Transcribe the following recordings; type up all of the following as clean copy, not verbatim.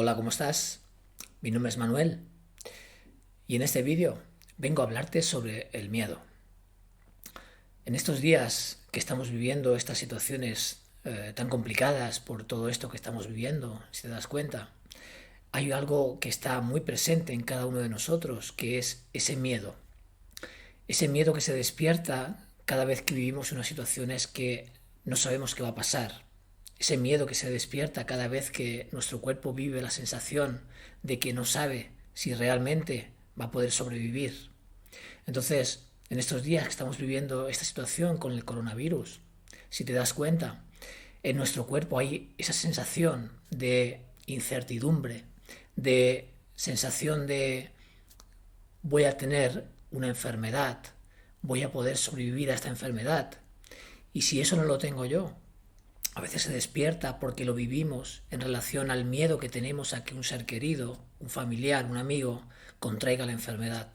Hola, ¿cómo estás? Mi nombre es Manuel y en este vídeo vengo a hablarte sobre el miedo. En estos días que estamos viviendo estas situaciones tan complicadas por todo esto que estamos viviendo, si te das cuenta, hay algo que está muy presente en cada uno de nosotros, que es ese miedo. Ese miedo que se despierta cada vez que vivimos unas situaciones que no sabemos qué va a pasar. Ese miedo que se despierta cada vez que nuestro cuerpo vive la sensación de que no sabe si realmente va a poder sobrevivir. Entonces, en estos días que estamos viviendo esta situación con el coronavirus, si te das cuenta, en nuestro cuerpo hay esa sensación de incertidumbre, de sensación de voy a tener una enfermedad, voy a poder sobrevivir a esta enfermedad. Y si eso no lo tengo yo, a veces se despierta porque lo vivimos en relación al miedo que tenemos a que un ser querido, un familiar, un amigo, contraiga la enfermedad.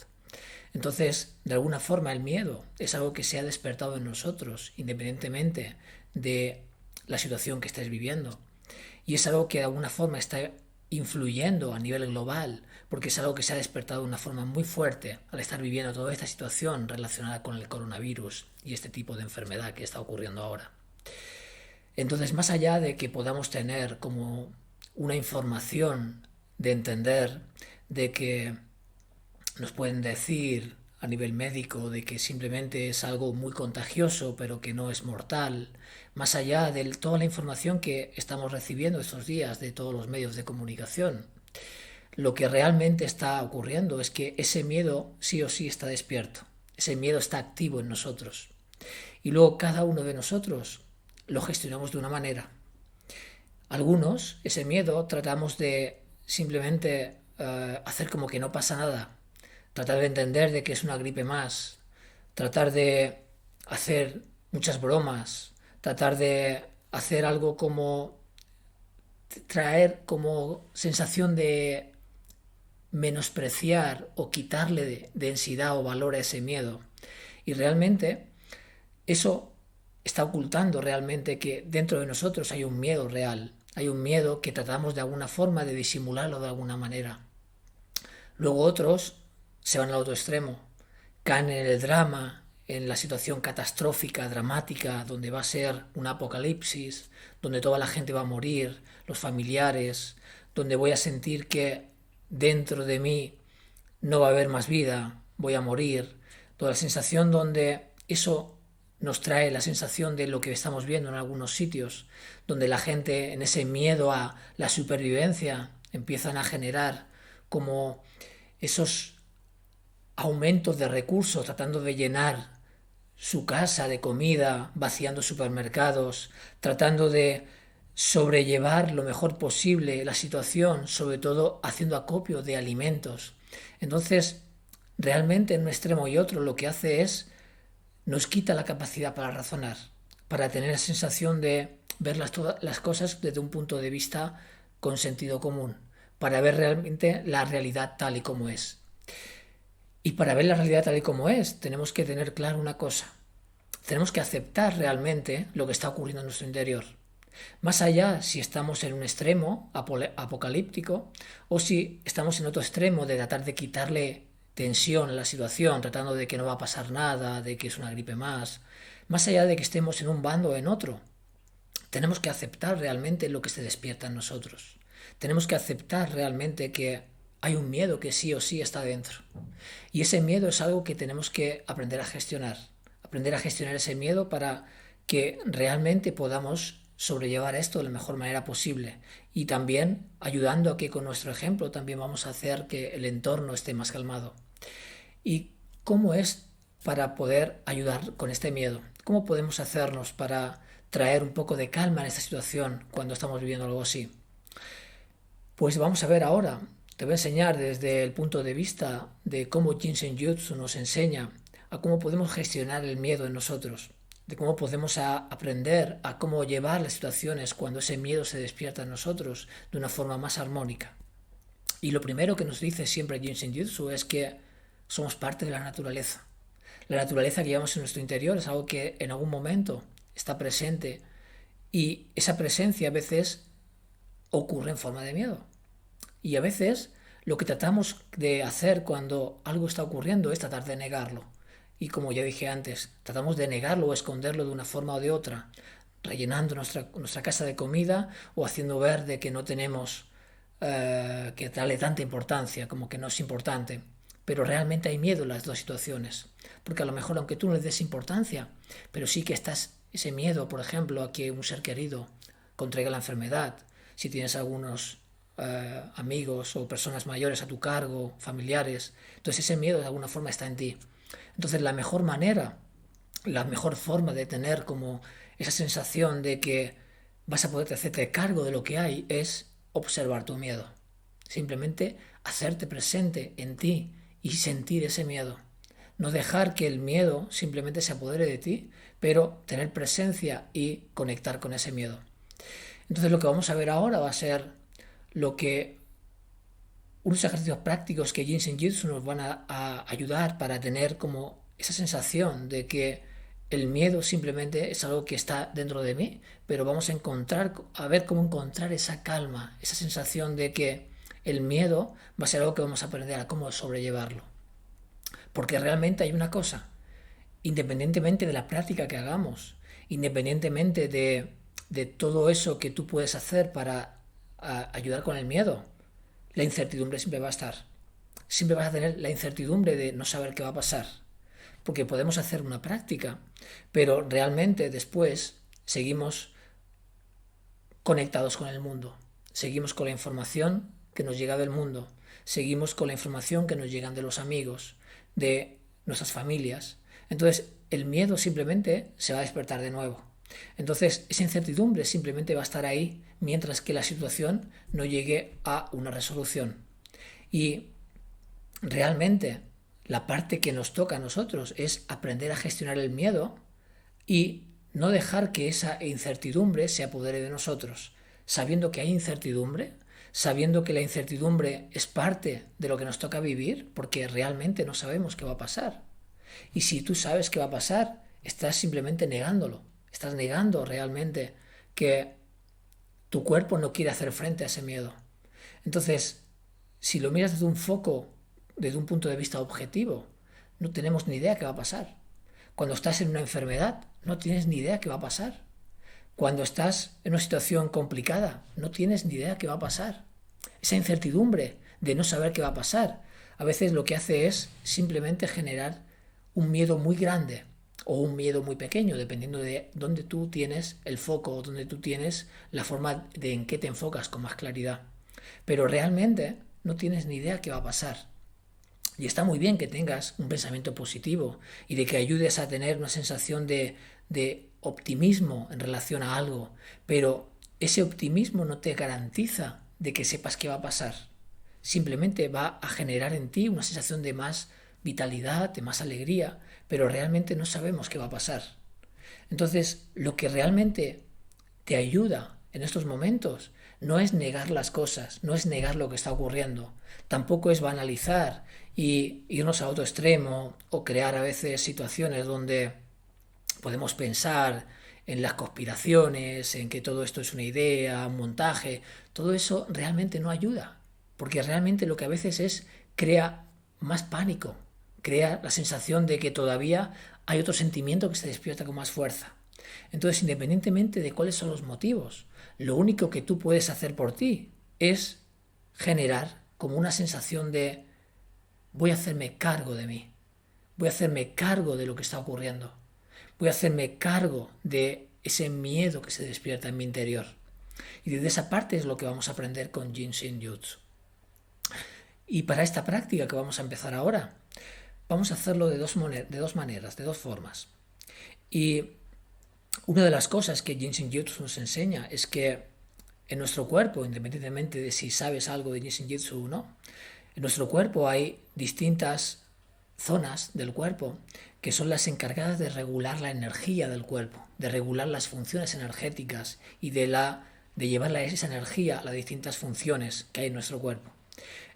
Entonces, de alguna forma, el miedo es algo que se ha despertado en nosotros, independientemente de la situación que estés viviendo. Y es algo que de alguna forma está influyendo a nivel global, porque es algo que se ha despertado de una forma muy fuerte al estar viviendo toda esta situación relacionada con el coronavirus y este tipo de enfermedad que está ocurriendo ahora. Entonces, más allá de que podamos tener como una información de entender de que nos pueden decir a nivel médico de que simplemente es algo muy contagioso pero que no es mortal, más allá de toda la información que estamos recibiendo estos días de todos los medios de comunicación, lo que realmente está ocurriendo es que ese miedo sí o sí está despierto, ese miedo está activo en nosotros y luego cada uno de nosotros lo gestionamos de una manera. Algunos, ese miedo, tratamos de simplemente hacer como que no pasa nada, tratar de entender de que es una gripe más, tratar de hacer muchas bromas, tratar de hacer algo como traer como sensación de menospreciar o quitarle densidad o valor a ese miedo. Y realmente eso está ocultando realmente que dentro de nosotros hay un miedo real, hay un miedo que tratamos de alguna forma de disimularlo de alguna manera. Luego otros se van al otro extremo, caen en el drama, en la situación catastrófica, dramática, donde va a ser un apocalipsis, donde toda la gente va a morir, los familiares, donde voy a sentir que dentro de mí no va a haber más vida, voy a morir, toda la sensación donde eso nos trae la sensación de lo que estamos viendo en algunos sitios, donde la gente en ese miedo a la supervivencia empiezan a generar como esos aumentos de recursos, tratando de llenar su casa de comida, vaciando supermercados, tratando de sobrellevar lo mejor posible la situación, sobre todo haciendo acopio de alimentos. Entonces, realmente en un extremo y otro lo que hace es nos quita la capacidad para razonar, para tener la sensación de ver todas las cosas desde un punto de vista con sentido común, para ver realmente la realidad tal y como es. Y para ver la realidad tal y como es, tenemos que tener claro una cosa. Tenemos que aceptar realmente lo que está ocurriendo en nuestro interior. Más allá si estamos en un extremo apocalíptico o si estamos en otro extremo de tratar de quitarle tensión a la situación, tratando de que no va a pasar nada, de que es una gripe más allá de que estemos en un bando o en otro, tenemos que aceptar realmente lo que se despierta en nosotros. Tenemos que aceptar realmente que hay un miedo que sí o sí está dentro. Y ese miedo es algo que tenemos que aprender a gestionar. Aprender a gestionar ese miedo para que realmente podamos sobrellevar esto de la mejor manera posible. Y también ayudando a que con nuestro ejemplo también vamos a hacer que el entorno esté más calmado. ¿Y cómo es para poder ayudar con este miedo? ¿Cómo podemos hacernos para traer un poco de calma en esta situación cuando estamos viviendo algo así? Pues vamos a ver ahora. Te voy a enseñar desde el punto de vista de cómo Jinsen Jutsu nos enseña a cómo podemos gestionar el miedo en nosotros, de cómo podemos aprender a cómo llevar las situaciones cuando ese miedo se despierta en nosotros de una forma más armónica. Y lo primero que nos dice siempre Jinsen Jutsu es que somos parte de la naturaleza. La naturaleza que llevamos en nuestro interior es algo que en algún momento está presente y esa presencia a veces ocurre en forma de miedo. Y a veces lo que tratamos de hacer cuando algo está ocurriendo es tratar de negarlo. Y como ya dije antes, tratamos de negarlo o esconderlo de una forma o de otra, rellenando nuestra casa de comida o haciendo ver de que no tenemos que darle tanta importancia, como que no es importante. Pero realmente hay miedo en las dos situaciones. Porque a lo mejor, aunque tú no le des importancia, pero sí que estás ese miedo, por ejemplo, a que un ser querido contraiga la enfermedad, si tienes algunos amigos o personas mayores a tu cargo, familiares, entonces ese miedo de alguna forma está en ti. Entonces la mejor manera, la mejor forma de tener como esa sensación de que vas a poder hacerte cargo de lo que hay es observar tu miedo. Simplemente hacerte presente en ti y sentir ese miedo. No dejar que el miedo simplemente se apodere de ti, pero tener presencia y conectar con ese miedo. Entonces lo que vamos a ver ahora va a ser lo que unos ejercicios prácticos que Jinsen Jitsu nos van a ayudar para tener como esa sensación de que el miedo simplemente es algo que está dentro de mí, pero vamos a ver cómo encontrar esa calma, esa sensación de que el miedo va a ser algo que vamos a aprender a cómo sobrellevarlo. Porque realmente hay una cosa, independientemente de la práctica que hagamos, independientemente de todo eso que tú puedes hacer para ayudar con el miedo, la incertidumbre siempre va a estar. Siempre vas a tener la incertidumbre de no saber qué va a pasar. Porque podemos hacer una práctica, pero realmente después seguimos conectados con el mundo. Seguimos con la información que nos llega del mundo. Seguimos con la información que nos llegan de los amigos, de nuestras familias. Entonces el miedo simplemente se va a despertar de nuevo. Entonces esa incertidumbre simplemente va a estar ahí mientras que la situación no llegue a una resolución. Y realmente la parte que nos toca a nosotros es aprender a gestionar el miedo y no dejar que esa incertidumbre se apodere de nosotros, sabiendo que hay incertidumbre, sabiendo que la incertidumbre es parte de lo que nos toca vivir, porque realmente no sabemos qué va a pasar. Y si tú sabes qué va a pasar, estás simplemente negándolo, estás negando realmente que tu cuerpo no quiere hacer frente a ese miedo. Entonces, si lo miras desde un foco, desde un punto de vista objetivo, no tenemos ni idea qué va a pasar. Cuando estás en una enfermedad, no tienes ni idea qué va a pasar. Cuando estás en una situación complicada, no tienes ni idea qué va a pasar. Esa incertidumbre de no saber qué va a pasar, a veces lo que hace es simplemente generar un miedo muy grande o un miedo muy pequeño, dependiendo de dónde tú tienes el foco o dónde tú tienes la forma de en qué te enfocas con más claridad. Pero realmente no tienes ni idea qué va a pasar. Y está muy bien que tengas un pensamiento positivo y de que ayudes a tener una sensación de optimismo en relación a algo, pero ese optimismo no te garantiza de que sepas qué va a pasar. Simplemente va a generar en ti una sensación de más vitalidad, de más alegría, pero realmente no sabemos qué va a pasar. Entonces, lo que realmente te ayuda en estos momentos no es negar las cosas, no es negar lo que está ocurriendo, tampoco es banalizar y irnos a otro extremo o crear a veces situaciones donde podemos pensar en las conspiraciones, en que todo esto es una idea, un montaje. Todo eso realmente no ayuda, porque realmente lo que a veces es crea más pánico, crea la sensación de que todavía hay otro sentimiento que se despierta con más fuerza. Entonces, independientemente de cuáles son los motivos, lo único que tú puedes hacer por ti es generar como una sensación de voy a hacerme cargo de mí, voy a hacerme cargo de lo que está ocurriendo, voy a hacerme cargo de ese miedo que se despierta en mi interior. Y desde esa parte es lo que vamos a aprender con Jinsen Jutsu. Y para esta práctica que vamos a empezar ahora, vamos a hacerlo de dos maneras, de dos formas. Y una de las cosas que Jinsen Jutsu nos enseña es que en nuestro cuerpo, independientemente de si sabes algo de Jinsen Jutsu o no, en nuestro cuerpo hay distintas zonas del cuerpo que son las encargadas de regular la energía del cuerpo, de regular las funciones energéticas y de llevarla esa energía a las distintas funciones que hay en nuestro cuerpo.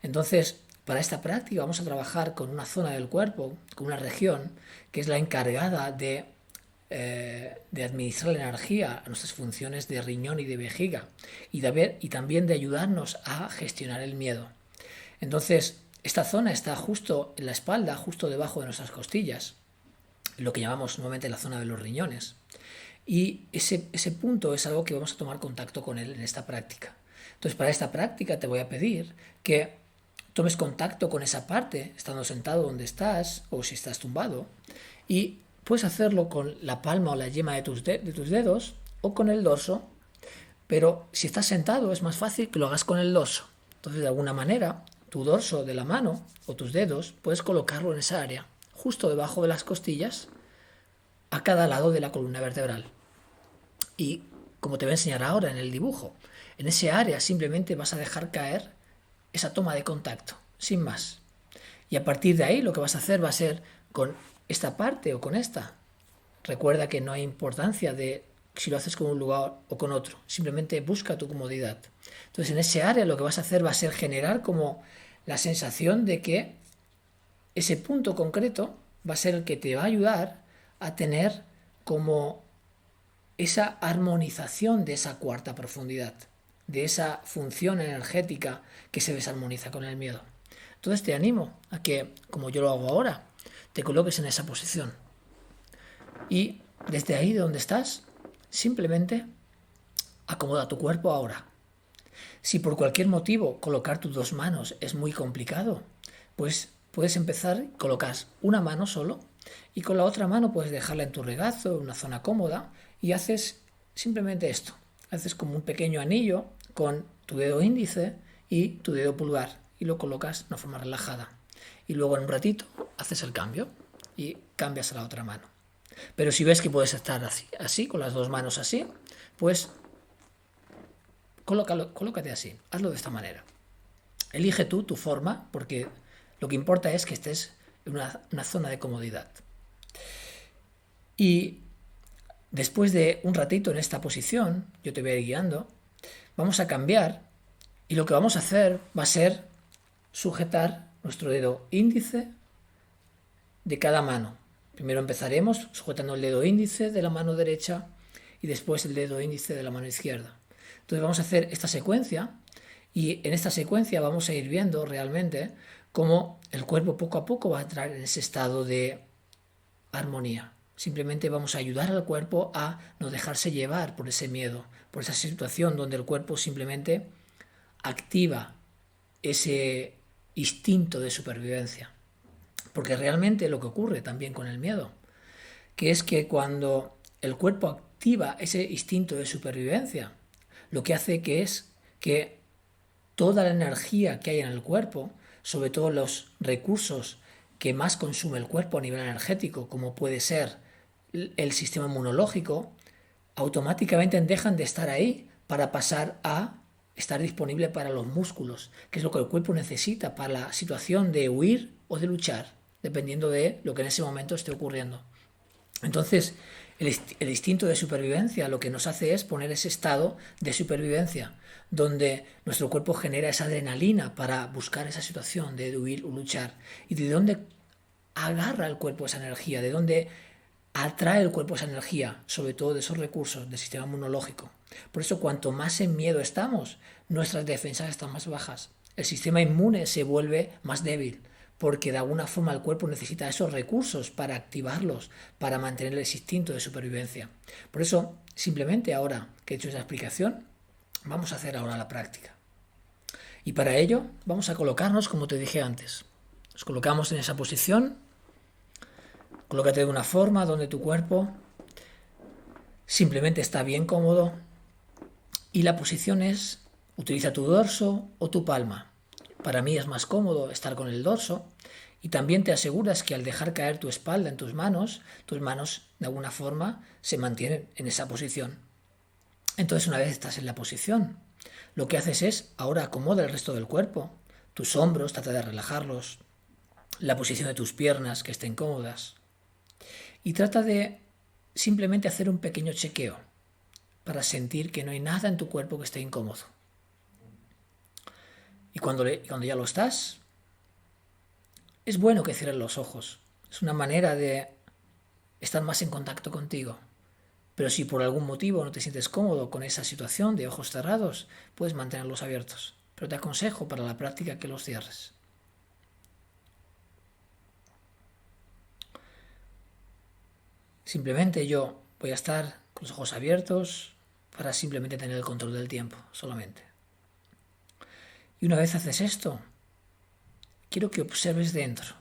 Entonces, para esta práctica vamos a trabajar con una zona del cuerpo, con una región que es la encargada de de administrar la energía a nuestras funciones de riñón y de vejiga y también de ayudarnos a gestionar el miedo. Entonces, esta zona está justo en la espalda, justo debajo de nuestras costillas, lo que llamamos nuevamente la zona de los riñones. Y ese punto es algo que vamos a tomar contacto con él en esta práctica. Entonces, para esta práctica te voy a pedir que tomes contacto con esa parte, estando sentado donde estás o si estás tumbado, y puedes hacerlo con la palma o la yema de tus dedos o con el dorso, pero si estás sentado es más fácil que lo hagas con el dorso. Entonces, de alguna manera, tu dorso de la mano o tus dedos puedes colocarlo en esa área, justo debajo de las costillas, a cada lado de la columna vertebral. Y como te voy a enseñar ahora en el dibujo, en ese área simplemente vas a dejar caer esa toma de contacto, sin más. Y a partir de ahí lo que vas a hacer va a ser con esta parte o con esta. Recuerda que no hay importancia de si lo haces con un lugar o con otro, simplemente busca tu comodidad. Entonces en ese área lo que vas a hacer va a ser generar como la sensación de que ese punto concreto va a ser el que te va a ayudar a tener como esa armonización de esa cuarta profundidad, de esa función energética que se desarmoniza con el miedo. Entonces te animo a que, como yo lo hago ahora, te coloques en esa posición. Y desde ahí de donde estás, simplemente acomoda tu cuerpo ahora. Si por cualquier motivo colocar tus dos manos es muy complicado, pues puedes empezar, colocas una mano solo y con la otra mano puedes dejarla en tu regazo, en una zona cómoda, y haces simplemente esto. Haces como un pequeño anillo con tu dedo índice y tu dedo pulgar y lo colocas de una forma relajada. Y luego en un ratito haces el cambio y cambias a la otra mano. Pero si ves que puedes estar así con las dos manos así, pues colócate así, hazlo de esta manera. Elige tú tu forma, porque lo que importa es que estés en una zona de comodidad. Y después de un ratito en esta posición, yo te voy a ir guiando, vamos a cambiar y lo que vamos a hacer va a ser sujetar nuestro dedo índice de cada mano. Primero empezaremos sujetando el dedo índice de la mano derecha y después el dedo índice de la mano izquierda. Entonces vamos a hacer esta secuencia y en esta secuencia vamos a ir viendo realmente cómo el cuerpo poco a poco va a entrar en ese estado de armonía. Simplemente vamos a ayudar al cuerpo a no dejarse llevar por ese miedo, por esa situación donde el cuerpo simplemente activa ese instinto de supervivencia. Porque realmente lo que ocurre también con el miedo, que es que cuando el cuerpo activa ese instinto de supervivencia, lo que hace que es que toda la energía que hay en el cuerpo, sobre todo los recursos que más consume el cuerpo a nivel energético, como puede ser el sistema inmunológico, automáticamente dejan de estar ahí para pasar a estar disponible para los músculos, que es lo que el cuerpo necesita para la situación de huir o de luchar, dependiendo de lo que en ese momento esté ocurriendo. Entonces, el instinto de supervivencia lo que nos hace es poner ese estado de supervivencia, donde nuestro cuerpo genera esa adrenalina para buscar esa situación de huir o luchar. ¿Y de dónde agarra el cuerpo esa energía? ¿De dónde atrae el cuerpo esa energía? Sobre todo de esos recursos del sistema inmunológico. Por eso, cuanto más en miedo estamos, nuestras defensas están más bajas. El sistema inmune se vuelve más débil, porque de alguna forma el cuerpo necesita esos recursos para activarlos, para mantener el instinto de supervivencia. Por eso, simplemente ahora que he hecho esa explicación, vamos a hacer ahora la práctica. Y para ello vamos a colocarnos como te dije antes. Nos colocamos en esa posición. Colócate de una forma donde tu cuerpo simplemente está bien cómodo. Y la posición es, utiliza tu dorso o tu palma. Para mí es más cómodo estar con el dorso y también te aseguras que al dejar caer tu espalda en tus manos de alguna forma se mantienen en esa posición. Entonces una vez estás en la posición, lo que haces es ahora acomoda el resto del cuerpo, tus hombros, trata de relajarlos, la posición de tus piernas que estén cómodas y trata de simplemente hacer un pequeño chequeo para sentir que no hay nada en tu cuerpo que esté incómodo. Y cuando ya lo estás, es bueno que cierres los ojos. Es una manera de están más en contacto contigo. Pero si por algún motivo no te sientes cómodo con esa situación de ojos cerrados, puedes mantenerlos abiertos. Pero te aconsejo para la práctica que los cierres. Simplemente yo voy a estar con los ojos abiertos para simplemente tener el control del tiempo, solamente. Y una vez haces esto, quiero que observes dentro.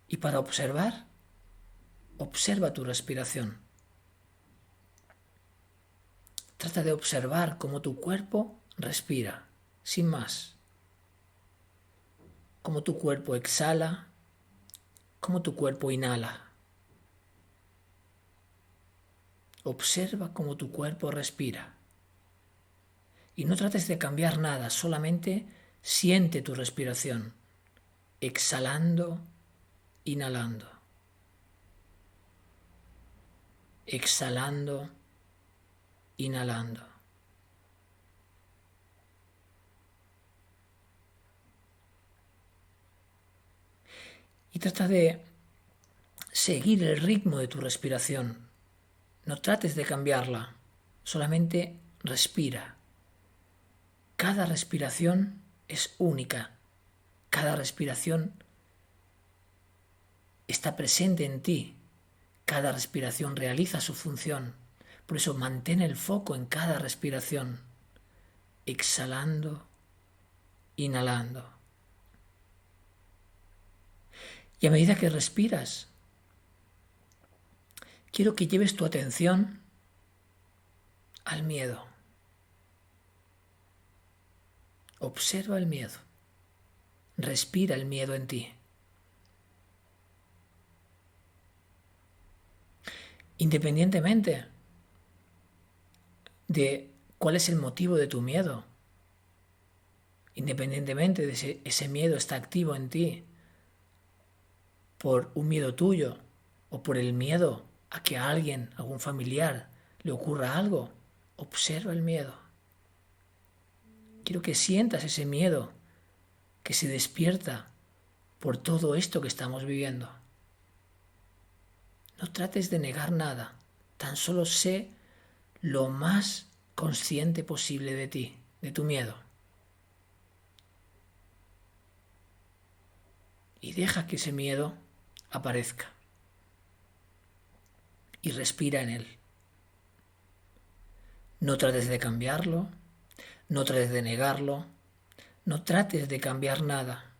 Y para observar, observa tu respiración. Trata de observar cómo tu cuerpo respira, sin más. Cómo tu cuerpo exhala, cómo tu cuerpo inhala. Observa cómo tu cuerpo respira. Y no trates de cambiar nada, solamente siente tu respiración, exhalando, inhalando. Exhalando, inhalando. Y trata de seguir el ritmo de tu respiración. No trates de cambiarla, solamente respira. Cada respiración es única. Cada respiración está presente en ti. Cada respiración realiza su función. Por eso mantén el foco en cada respiración. Exhalando, inhalando. Y a medida que respiras, quiero que lleves tu atención al miedo. Observa el miedo. Respira el miedo en ti. Independientemente de cuál es el motivo de tu miedo, independientemente de si ese miedo está activo en ti por un miedo tuyo o por el miedo a que a alguien, a algún familiar, le ocurra algo, observa el miedo. Quiero que sientas ese miedo que se despierta por todo esto que estamos viviendo. No trates de negar nada, tan solo sé lo más consciente posible de ti, de tu miedo. Y deja que ese miedo aparezca. Y respira en él. No trates de cambiarlo, no trates de negarlo, no trates de cambiar nada,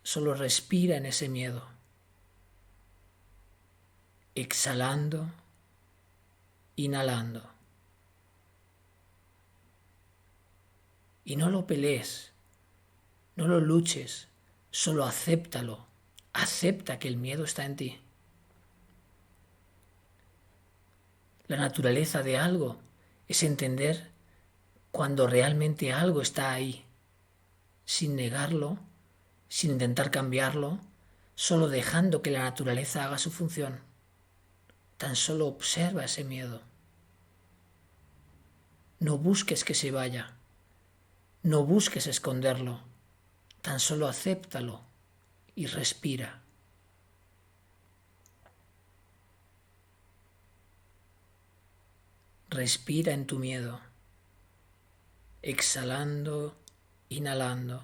solo respira en ese miedo. Exhalando, inhalando. Y no lo pelees, no lo luches, solo acéptalo. Acepta que el miedo está en ti. La naturaleza de algo es entender cuando realmente algo está ahí, sin negarlo, sin intentar cambiarlo, solo dejando que la naturaleza haga su función. Tan solo observa ese miedo. No busques que se vaya, no busques esconderlo, tan solo acéptalo y respira. Respira en tu miedo, exhalando, inhalando.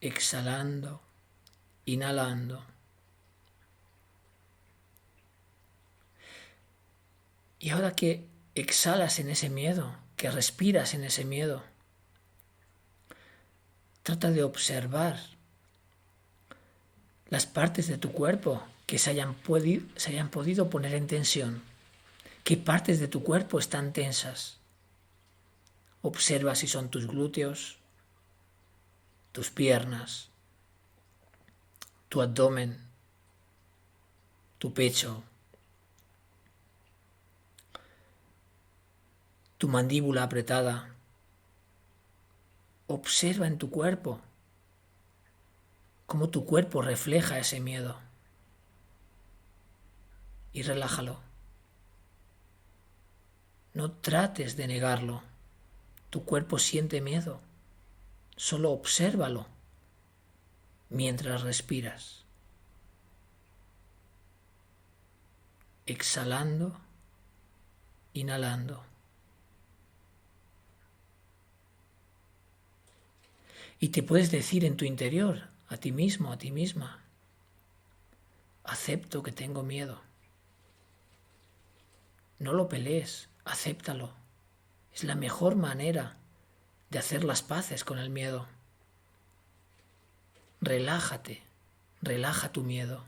Exhalando, inhalando. Y ahora que exhalas en ese miedo, que respiras en ese miedo, trata de observar las partes de tu cuerpo que se hayan podido poner en tensión. ¿Qué partes de tu cuerpo están tensas? Observa si son tus glúteos, tus piernas, tu abdomen, tu pecho, tu mandíbula apretada. Observa en tu cuerpo cómo tu cuerpo refleja ese miedo y relájalo. No trates de negarlo, Tu cuerpo siente miedo. Solo obsérvalo mientras respiras. Exhalando, inhalando. Y te puedes decir en tu interior, a ti mismo, a ti misma, acepto que tengo miedo. No lo pelees, acéptalo. Es la mejor manera de hacer las paces con el miedo. Relájate, relaja tu miedo,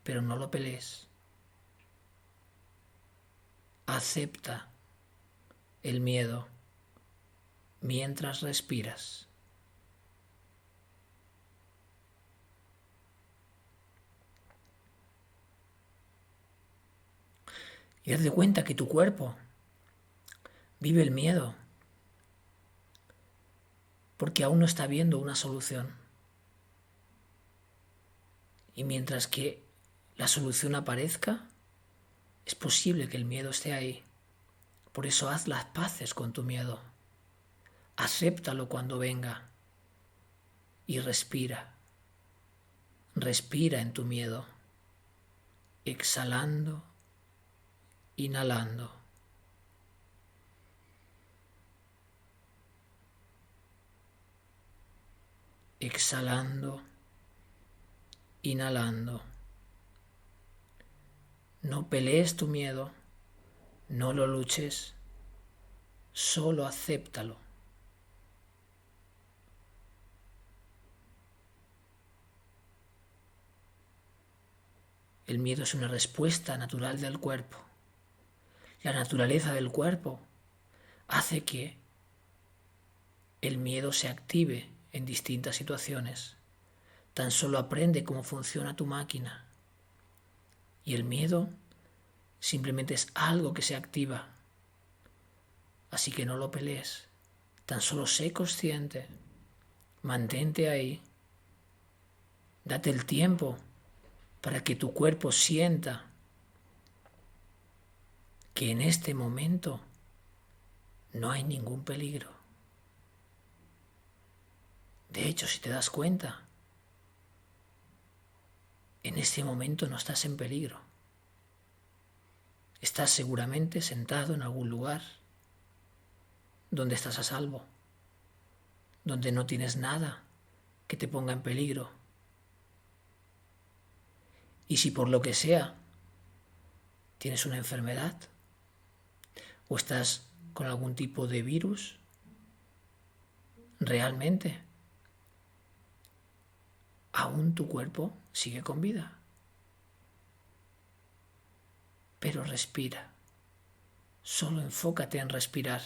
pero no lo pelees. Acepta el miedo mientras respiras. Y haz de cuenta que tu cuerpo vive el miedo porque aún no está viendo una solución. Y mientras que la solución aparezca, es posible que el miedo esté ahí. Por eso haz las paces con tu miedo. Acéptalo cuando venga y respira. Respira en tu miedo, exhalando, inhalando. Exhalando, inhalando. No pelees tu miedo, no lo luches, solo acéptalo. El miedo es una respuesta natural del cuerpo. La naturaleza del cuerpo hace que el miedo se active en distintas situaciones. Tan solo aprende cómo funciona tu máquina. Y el miedo simplemente es algo que se activa. Así que no lo pelees. Tan solo sé consciente. Mantente ahí. Date el tiempo para que tu cuerpo sienta que en este momento no hay ningún peligro. De hecho, si te das cuenta, en este momento no estás en peligro. Estás seguramente sentado en algún lugar donde estás a salvo, donde no tienes nada que te ponga en peligro. Y si por lo que sea tienes una enfermedad o estás con algún tipo de virus, realmente aún tu cuerpo sigue con vida. Pero respira. Solo enfócate en respirar.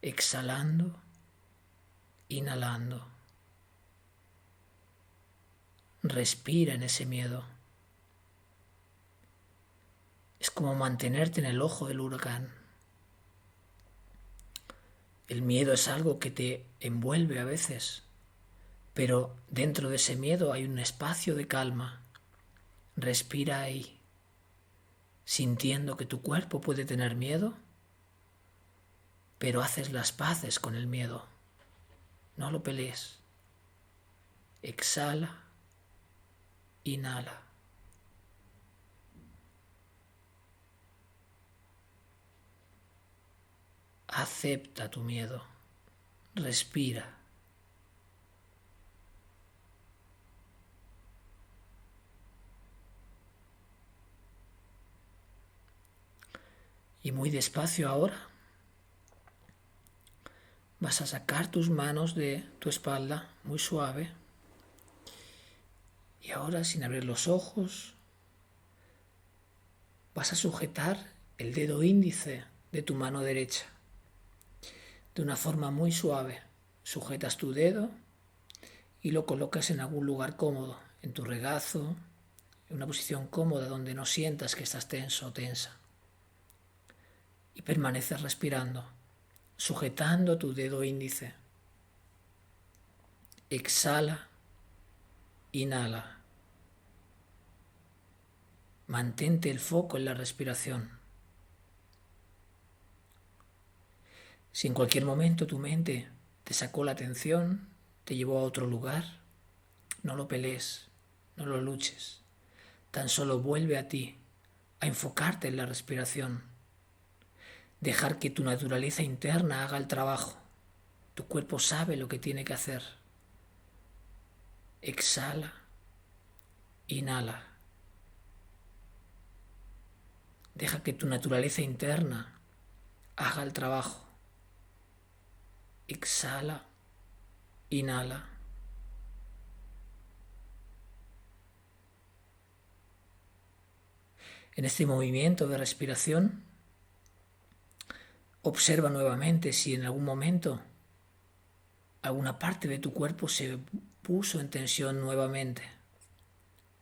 Exhalando, inhalando. Respira en ese miedo. Es como mantenerte en el ojo del huracán. El miedo es algo que te envuelve a veces, pero dentro de ese miedo hay un espacio de calma. Respira ahí, sintiendo que tu cuerpo puede tener miedo, pero haces las paces con el miedo. No lo pelees. Exhala, inhala. Acepta tu miedo. Respira. Y muy despacio ahora vas a sacar tus manos de tu espalda, muy suave. Y ahora, sin abrir los ojos, vas a sujetar el dedo índice de tu mano derecha. De una forma muy suave, sujetas tu dedo y lo colocas en algún lugar cómodo, en tu regazo, en una posición cómoda donde no sientas que estás tenso o tensa. Y permaneces respirando, sujetando tu dedo índice. Exhala, inhala. Mantente el foco en la respiración. Si en cualquier momento tu mente te sacó la atención, te llevó a otro lugar, no lo pelees, no lo luches. Tan solo vuelve a ti, a enfocarte en la respiración. Dejar que tu naturaleza interna haga el trabajo. Tu cuerpo sabe lo que tiene que hacer. Exhala, inhala. Deja que tu naturaleza interna haga el trabajo. Exhala, inhala. En este movimiento de respiración, observa nuevamente si en algún momento alguna parte de tu cuerpo se puso en tensión nuevamente.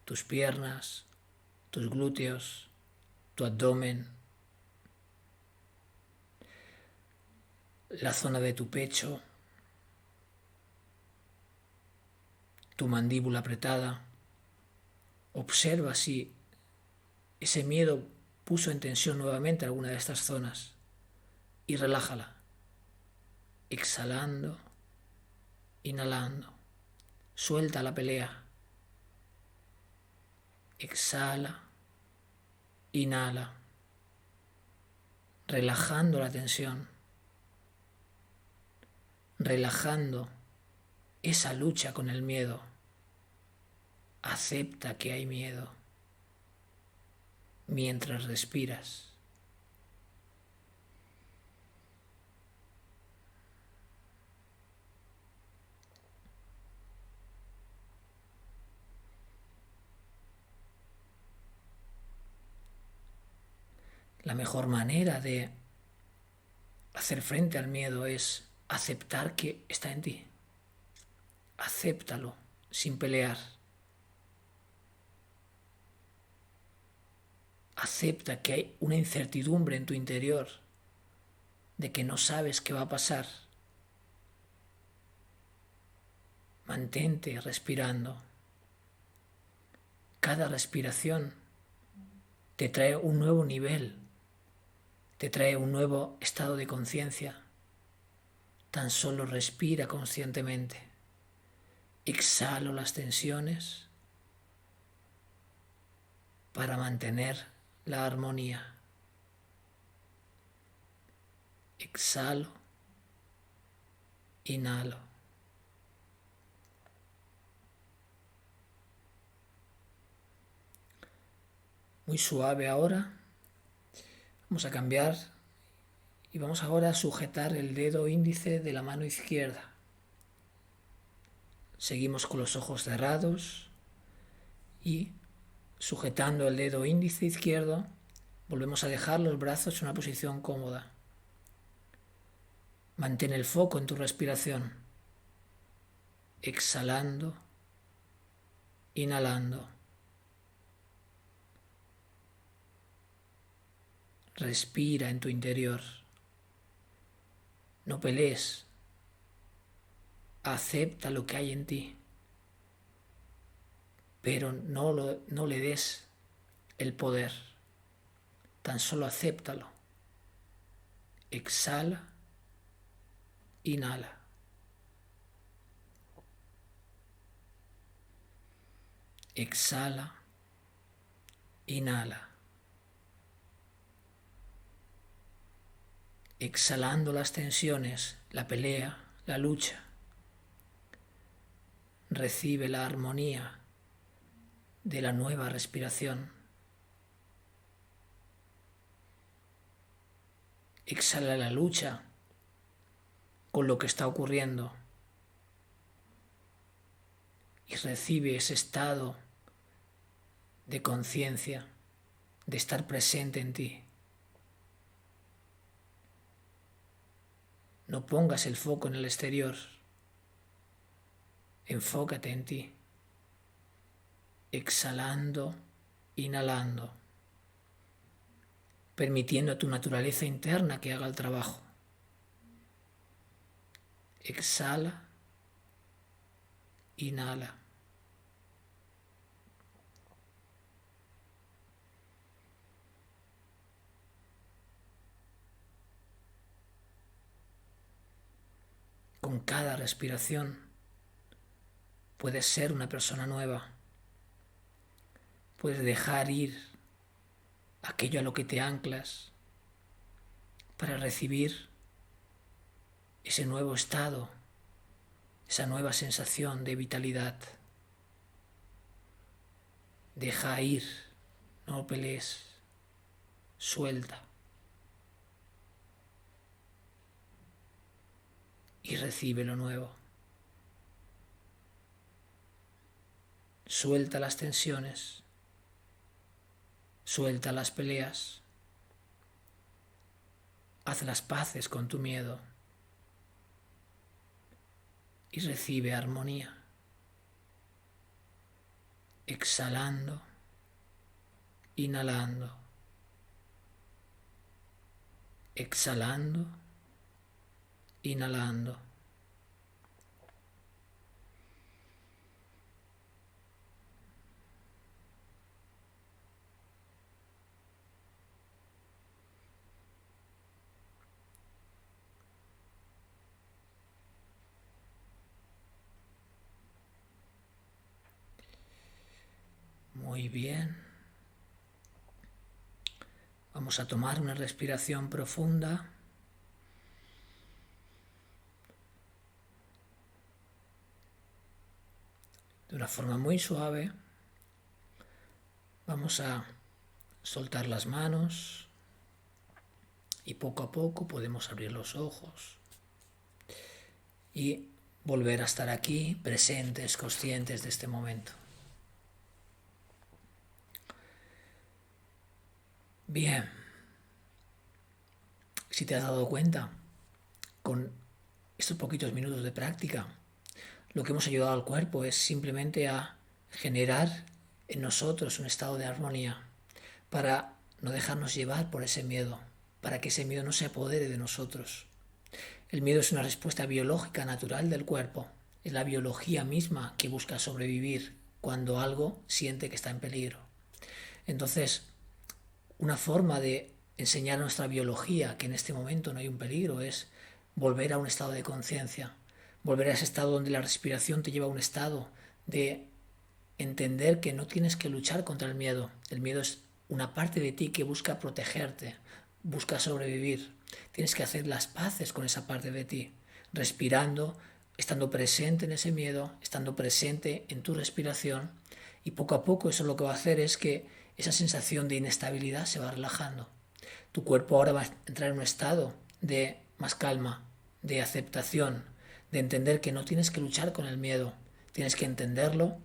Tus piernas, tus glúteos, tu abdomen, la zona de tu pecho, tu mandíbula apretada. Observa si ese miedo puso en tensión nuevamente alguna de estas zonas y relájala, exhalando, inhalando. Suelta la pelea. Exhala, inhala, relajando la tensión, relajando esa lucha con el miedo. Acepta que hay miedo mientras respiras. La mejor manera de hacer frente al miedo es aceptar que está en ti. Acéptalo sin pelear. Acepta que hay una incertidumbre en tu interior, de que no sabes qué va a pasar. Mantente respirando. Cada respiración te trae un nuevo nivel, te trae un nuevo estado de conciencia. Tan solo respira conscientemente. Exhalo las tensiones para mantener la armonía. Exhalo, inhalo. Muy suave ahora. Vamos a cambiar y vamos ahora a sujetar el dedo índice de la mano izquierda. Seguimos con los ojos cerrados y sujetando el dedo índice izquierdo, volvemos a dejar los brazos en una posición cómoda. Mantén el foco en tu respiración. Exhalando, inhalando. Respira en tu interior. No pelees. Acepta lo que hay en ti. Pero no le des el poder. Tan solo acéptalo. Exhala, inhala. Exhala, inhala. Exhalando las tensiones, la pelea, la lucha. Recibe la armonía de la nueva respiración. Exhala la lucha con lo que está ocurriendo y recibe ese estado de conciencia, de estar presente en ti. No pongas el foco en el exterior. Enfócate en ti. Exhalando, inhalando, permitiendo a tu naturaleza interna que haga el trabajo. Exhala, inhala. con cada respiración puedes ser una persona nueva. Puedes dejar ir aquello a lo que te anclas para recibir ese nuevo estado, esa nueva sensación de vitalidad. Deja ir, no pelees, suelta. Y recibe lo nuevo. Suelta las tensiones, suelta las peleas, haz las paces con tu miedo y recibe armonía, exhalando, inhalando, exhalando, inhalando. Muy bien. Vamos a tomar una respiración profunda. De una forma muy suave. Vamos a soltar las manos y poco a poco podemos abrir los ojos y volver a estar aquí, presentes, conscientes de este momento. Bien, si te has dado cuenta, con estos poquitos minutos de práctica, lo que hemos ayudado al cuerpo es simplemente a generar en nosotros un estado de armonía para no dejarnos llevar por ese miedo, para que ese miedo no se apodere de nosotros. El miedo es una respuesta biológica natural del cuerpo, es la biología misma que busca sobrevivir cuando algo siente que está en peligro. Entonces, una forma de enseñar a nuestra biología que en este momento no hay un peligro es volver a un estado de conciencia, volver a ese estado donde la respiración te lleva a un estado de entender que no tienes que luchar contra el miedo. El miedo es una parte de ti que busca protegerte, busca sobrevivir. Tienes que hacer las paces con esa parte de ti, respirando, estando presente en ese miedo, estando presente en tu respiración, y poco a poco eso lo que va a hacer es que esa sensación de inestabilidad se va relajando. Tu cuerpo ahora va a entrar en un estado de más calma, de aceptación, de entender que no tienes que luchar con el miedo, tienes que entenderlo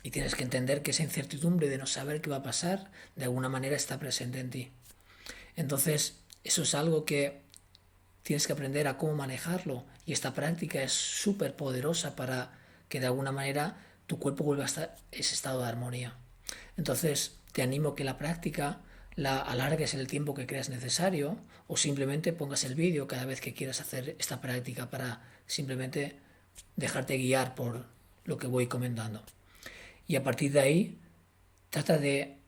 y tienes que entender que esa incertidumbre de no saber qué va a pasar de alguna manera está presente en ti. Entonces, eso es algo que tienes que aprender a cómo manejarlo, y esta práctica es súper poderosa para que de alguna manera tu cuerpo vuelva a estar en ese estado de armonía. Entonces, te animo que la práctica la alargues el tiempo que creas necesario, o simplemente pongas el vídeo cada vez que quieras hacer esta práctica para simplemente dejarte guiar por lo que voy comentando. Y a partir de ahí, trata de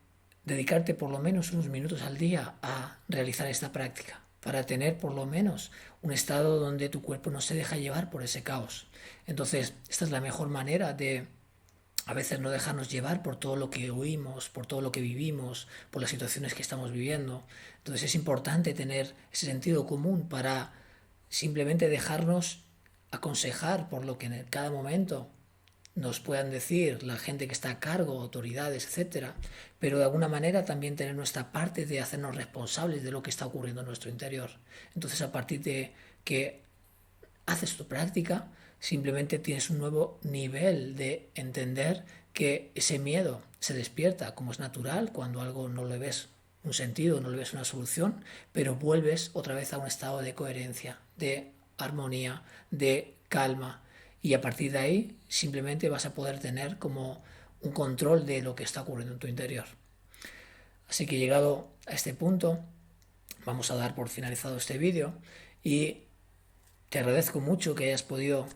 dedicarte por lo menos unos minutos al día a realizar esta práctica, para tener por lo menos un estado donde tu cuerpo no se deja llevar por ese caos. Entonces, esta es la mejor manera de a veces no dejarnos llevar por todo lo que oímos, por todo lo que vivimos, por las situaciones que estamos viviendo. Entonces es importante tener ese sentido común para simplemente dejarnos aconsejar por lo que en cada momento nos puedan decir la gente que está a cargo, autoridades, etcétera, pero de alguna manera también tener nuestra parte de hacernos responsables de lo que está ocurriendo en nuestro interior. Entonces, a partir de que haces tu práctica, simplemente tienes un nuevo nivel de entender que ese miedo se despierta, como es natural, cuando algo no le ves un sentido, no le ves una solución, pero vuelves otra vez a un estado de coherencia, de armonía, de calma, y a partir de ahí simplemente vas a poder tener como un control de lo que está ocurriendo en tu interior. Así que llegado a este punto, vamos a dar por finalizado este vídeo, y te agradezco mucho que hayas podido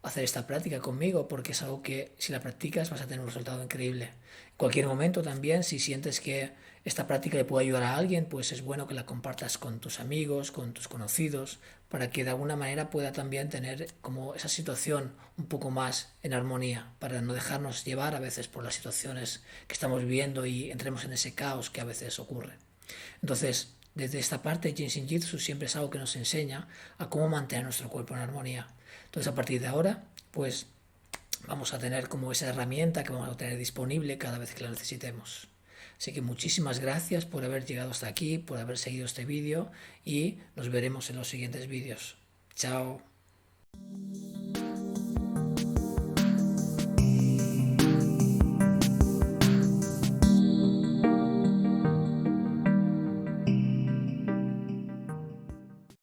hacer esta práctica conmigo, porque es algo que si la practicas vas a tener un resultado increíble. En cualquier momento también, si sientes que esta práctica le puede ayudar a alguien, pues es bueno que la compartas con tus amigos, con tus conocidos, para que de alguna manera pueda también tener como esa situación un poco más en armonía, para no dejarnos llevar a veces por las situaciones que estamos viviendo y entremos en ese caos que a veces ocurre. Entonces, desde esta parte, Jinshin Jitsu siempre es algo que nos enseña a cómo mantener nuestro cuerpo en armonía. Entonces, a partir de ahora, pues vamos a tener como esa herramienta que vamos a tener disponible cada vez que la necesitemos. Así que muchísimas gracias por haber llegado hasta aquí, por haber seguido este vídeo y nos veremos en los siguientes vídeos. Chao.